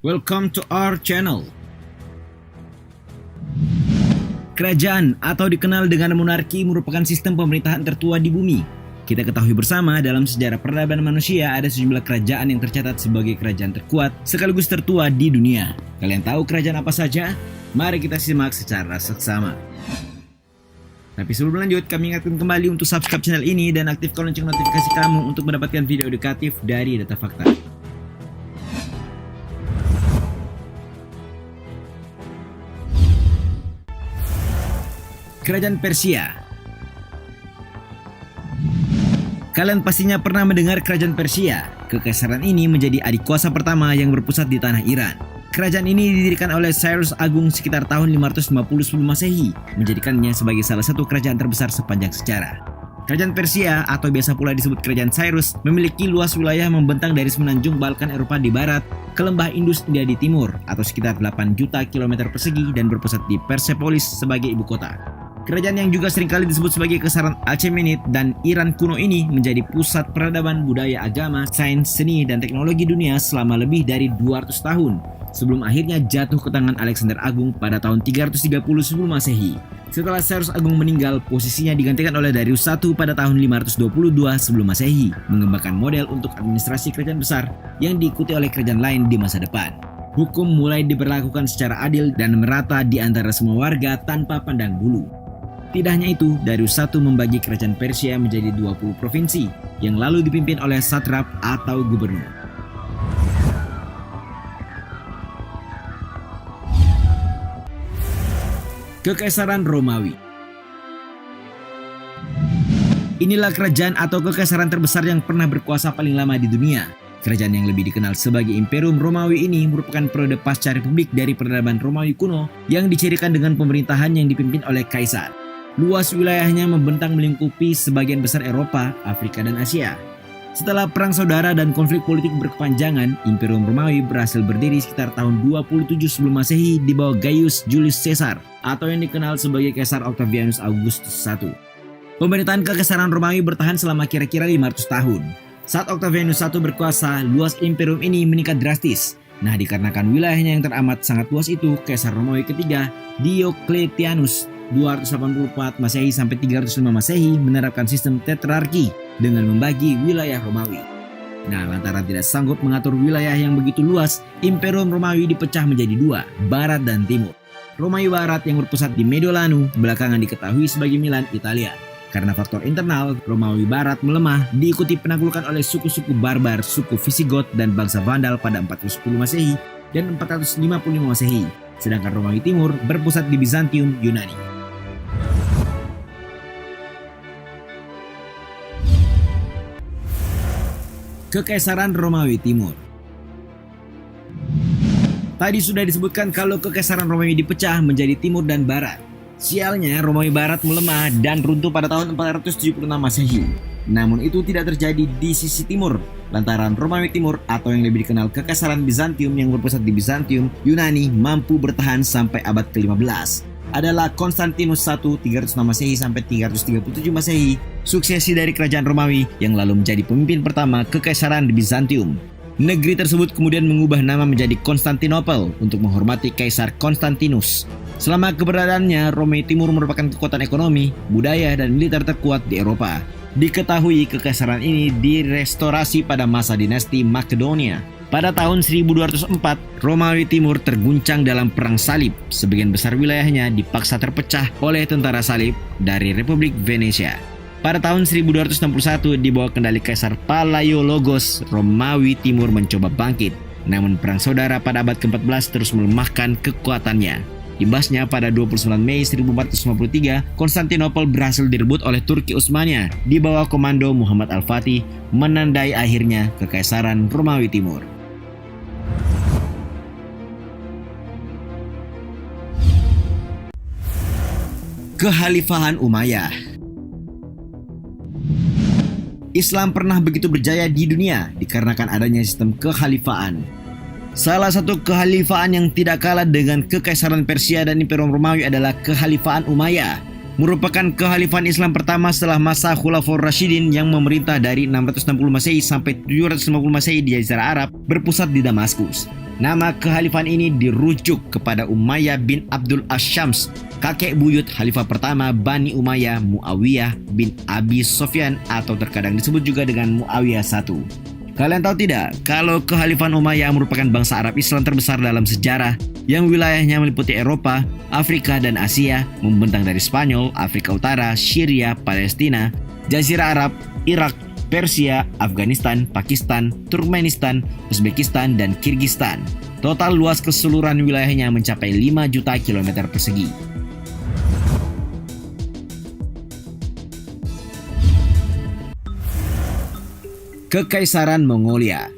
Welcome to our channel. Kerajaan atau dikenal dengan monarki merupakan sistem pemerintahan tertua di bumi. Kita ketahui bersama dalam sejarah peradaban manusia ada sejumlah kerajaan yang tercatat sebagai kerajaan terkuat sekaligus tertua di dunia. Kalian tahu kerajaan apa saja? Mari kita simak secara seksama. Tapi sebelum lanjut, kami ingatkan kembali untuk subscribe channel ini dan aktifkan lonceng notifikasi kamu untuk mendapatkan video edukatif dari Data Fakta. Kerajaan Persia. Kalian pastinya pernah mendengar Kerajaan Persia. Kekaisaran ini menjadi adik kuasa pertama yang berpusat di tanah Iran. Kerajaan ini didirikan oleh Cyrus Agung sekitar tahun 550 sebelum Masehi, menjadikannya sebagai salah satu kerajaan terbesar sepanjang sejarah. Kerajaan Persia atau biasa pula disebut Kerajaan Cyrus memiliki luas wilayah membentang dari semenanjung Balkan Eropa di barat ke lembah Indus India di timur atau sekitar 8 juta kilometer persegi dan berpusat di Persepolis sebagai ibu kota. Kerajaan yang juga seringkali disebut sebagai Kekaisaran Achaemenid dan Iran kuno ini menjadi pusat peradaban, budaya, agama, sains, seni, dan teknologi dunia selama lebih dari 200 tahun sebelum akhirnya jatuh ke tangan Alexander Agung pada tahun 330 sebelum Masehi. Setelah Cyrus Agung meninggal, posisinya digantikan oleh Darius I pada tahun 522 sebelum Masehi, mengembangkan model untuk administrasi kerajaan besar yang diikuti oleh kerajaan lain di masa depan. Hukum mulai diberlakukan secara adil dan merata di antara semua warga tanpa pandang bulu. Tidak hanya itu, Darius I membagi kerajaan Persia menjadi 20 provinsi yang lalu dipimpin oleh satrap atau gubernur. Kekaisaran Romawi. Inilah kerajaan atau kekaisaran terbesar yang pernah berkuasa paling lama di dunia. Kerajaan yang lebih dikenal sebagai Imperium Romawi ini merupakan periode pasca Republik dari peradaban Romawi kuno yang dicirikan dengan pemerintahan yang dipimpin oleh kaisar. Luas wilayahnya membentang melingkupi sebagian besar Eropa, Afrika, dan Asia. Setelah perang saudara dan konflik politik berkepanjangan, Imperium Romawi berhasil berdiri sekitar tahun 27 sebelum Masehi di bawah Gaius Julius Caesar atau yang dikenal sebagai Kaisar Octavianus Augustus I. Pemerintahan Kekaisaran Romawi bertahan selama kira-kira 500 tahun. Saat Octavianus I berkuasa, luas imperium ini meningkat drastis. Nah, dikarenakan wilayahnya yang teramat sangat luas itu, Kaisar Romawi ketiga, Diocletianus 284 Masehi sampai 305 Masehi menerapkan sistem tetrarki dengan membagi wilayah Romawi. Nah, lantaran tidak sanggup mengatur wilayah yang begitu luas, Imperium Romawi dipecah menjadi dua, Barat dan Timur. Romawi Barat yang berpusat di Mediolanum belakangan diketahui sebagai Milan, Italia. Karena faktor internal, Romawi Barat melemah diikuti penaklukan oleh suku-suku barbar, suku Visigoth dan bangsa Vandal pada 410 Masehi dan 455 Masehi. Sedangkan Romawi Timur berpusat di Bizantium, Yunani. Kekaisaran Romawi Timur. Tadi sudah disebutkan kalau Kekaisaran Romawi dipecah menjadi Timur dan Barat. Sialnya, Romawi Barat melemah dan runtuh pada tahun 476 Masehi. Namun itu tidak terjadi di sisi timur, lantaran Romawi Timur atau yang lebih dikenal Kekaisaran Bizantium yang berpusat di Bizantium, Yunani mampu bertahan sampai abad ke-15. Adalah Konstantinus I 306 Masehi sampai 337 Masehi, suksesi dari kerajaan Romawi yang lalu menjadi pemimpin pertama Kekaisaran di Bizantium. Negeri tersebut kemudian mengubah nama menjadi Konstantinopel untuk menghormati Kaisar Konstantinus. Selama keberadaannya, Romawi Timur merupakan kekuatan ekonomi, budaya, dan militer terkuat di Eropa. Diketahui kekaisaran ini direstorasi pada masa dinasti Makedonia. Pada tahun 1204, Romawi Timur terguncang dalam Perang Salib. Sebagian besar wilayahnya dipaksa terpecah oleh tentara salib dari Republik Venesia. Pada tahun 1261, di bawah kendali Kaisar Palaiologos, Romawi Timur mencoba bangkit. Namun Perang Saudara pada abad ke-14 terus melemahkan kekuatannya. Imbasnya pada 29 Mei 1453, Konstantinopel berhasil direbut oleh Turki Utsmania di bawah komando Muhammad Al-Fatih, menandai akhirnya Kekaisaran Romawi Timur. Kekhalifahan Umayyah. Islam pernah begitu berjaya di dunia dikarenakan adanya sistem kekhalifahan. Salah satu kekhalifahan yang tidak kalah dengan Kekaisaran Persia dan Imperium Romawi adalah Kekhalifahan Umayyah. Merupakan kekhalifahan Islam pertama setelah masa Khulafaur Rasyidin yang memerintah dari 660 Masehi sampai 750 Masehi di Jazirah Arab berpusat di Damaskus. Nama kekhalifan ini dirujuk kepada Umayyah bin Abdul Asyams, kakek buyut khalifah pertama Bani Umayyah, Muawiyah bin Abi Sufyan, atau terkadang disebut juga dengan Muawiyah I. Kalian tahu tidak kalau kekhalifan Umayyah merupakan bangsa Arab Islam terbesar dalam sejarah yang wilayahnya meliputi Eropa, Afrika, dan Asia, membentang dari Spanyol, Afrika Utara, Syria, Palestina, Jazirah Arab, Irak, Persia, Afghanistan, Pakistan, Turkmenistan, Uzbekistan, dan Kirgistan. Total luas keseluruhan wilayahnya mencapai 5 juta kilometer persegi. Kekaisaran Mongolia.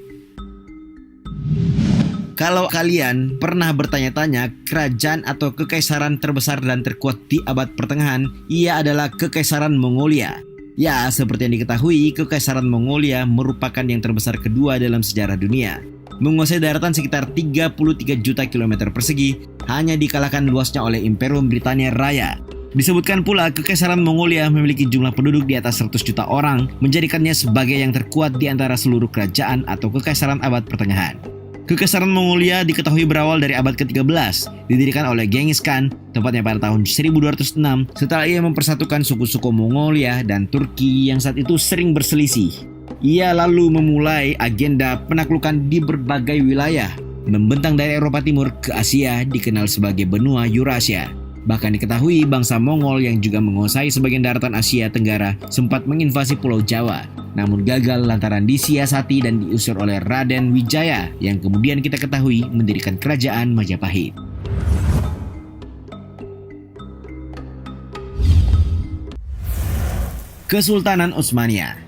Kalau kalian pernah bertanya-tanya kerajaan atau kekaisaran terbesar dan terkuat di abad pertengahan, ia adalah Kekaisaran Mongolia. Ya, seperti yang diketahui, Kekaisaran Mongolia merupakan yang terbesar kedua dalam sejarah dunia. Menguasai daratan sekitar 33 juta kilometer persegi, hanya dikalahkan luasnya oleh Imperium Britania Raya. Disebutkan pula Kekaisaran Mongolia memiliki jumlah penduduk di atas 100 juta orang, menjadikannya sebagai yang terkuat di antara seluruh kerajaan atau kekaisaran abad pertengahan. Kekaisaran Mongolia diketahui berawal dari abad ke-13, didirikan oleh Genghis Khan, tepatnya pada tahun 1206, setelah ia mempersatukan suku-suku Mongolia dan Turki yang saat itu sering berselisih. Ia lalu memulai agenda penaklukan di berbagai wilayah, membentang dari Eropa Timur ke Asia, dikenal sebagai benua Eurasia. Bahkan diketahui bangsa Mongol yang juga menguasai sebagian daratan Asia Tenggara sempat menginvasi Pulau Jawa, namun gagal lantaran disiasati dan diusir oleh Raden Wijaya yang kemudian kita ketahui mendirikan kerajaan Majapahit. Kesultanan Utsmaniyah.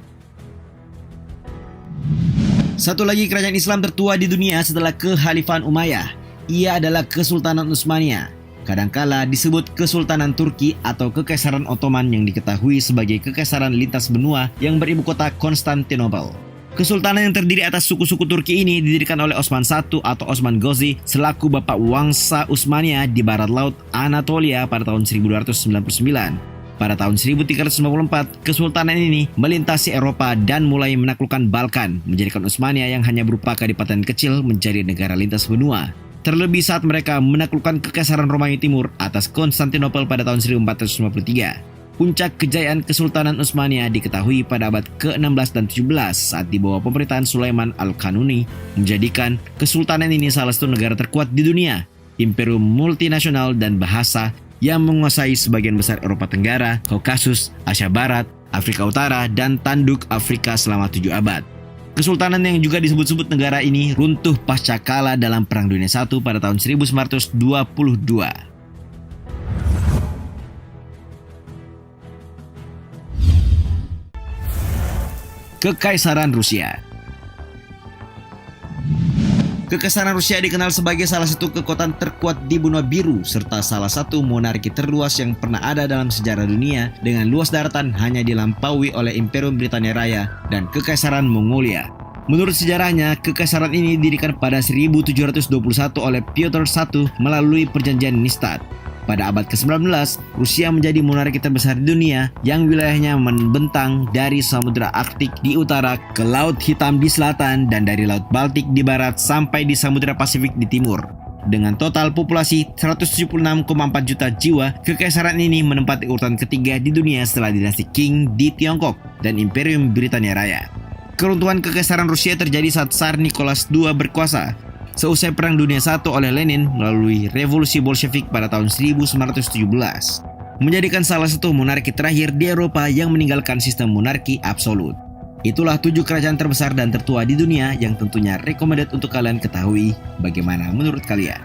Satu lagi kerajaan Islam tertua di dunia setelah Kekhalifan Umayyah. Ia adalah Kesultanan Utsmaniyah. Kadangkala disebut Kesultanan Turki atau Kekaisaran Ottoman yang diketahui sebagai kekaisaran lintas benua yang beribu kota Konstantinopel. Kesultanan yang terdiri atas suku-suku Turki ini didirikan oleh Osman I atau Osman Gazi selaku bapak Wangsa Utsmaniyah di barat laut Anatolia pada tahun 1299. Pada tahun 1354, Kesultanan ini melintasi Eropa dan mulai menaklukkan Balkan, menjadikan Utsmaniyah yang hanya berupa kadipaten kecil menjadi negara lintas benua. Terlebih saat mereka menaklukkan Kekaisaran Romawi Timur atas Konstantinopel pada tahun 1453. Puncak kejayaan Kesultanan Utsmaniyah diketahui pada abad ke-16 dan 17 saat di bawah pemerintahan Sulaiman Al-Kanuni, menjadikan Kesultanan ini salah satu negara terkuat di dunia, imperium multinasional dan bahasa yang menguasai sebagian besar Eropa Tenggara, Kaukasus, Asia Barat, Afrika Utara, dan tanduk Afrika selama 7 abad. Kesultanan yang juga disebut-sebut negara ini runtuh pasca kalah dalam Perang Dunia I pada tahun 1922. Kekaisaran Rusia. Kekaisaran Rusia dikenal sebagai salah satu kekuatan terkuat di benua biru serta salah satu monarki terluas yang pernah ada dalam sejarah dunia dengan luas daratan hanya dilampaui oleh Imperium Britania Raya dan Kekaisaran Mongolia. Menurut sejarahnya, kekaisaran ini didirikan pada 1721 oleh Piotr I melalui perjanjian Nystad. Pada abad ke-19, Rusia menjadi monarki terbesar di dunia yang wilayahnya membentang dari Samudra Arktik di utara ke Laut Hitam di selatan dan dari Laut Baltik di barat sampai di Samudra Pasifik di timur. Dengan total populasi 176,4 juta jiwa, kekaisaran ini menempati urutan ketiga di dunia setelah dinasti Qing di Tiongkok dan Imperium Britania Raya. Keruntuhan Kekaisaran Rusia terjadi saat Tsar Nicholas II berkuasa seusai Perang Dunia I oleh Lenin melalui Revolusi Bolshevik pada tahun 1917, menjadikan salah satu monarki terakhir di Eropa yang meninggalkan sistem monarki absolut. Itulah 7 kerajaan terbesar dan tertua di dunia yang tentunya recommended untuk kalian ketahui. Bagaimana menurut kalian?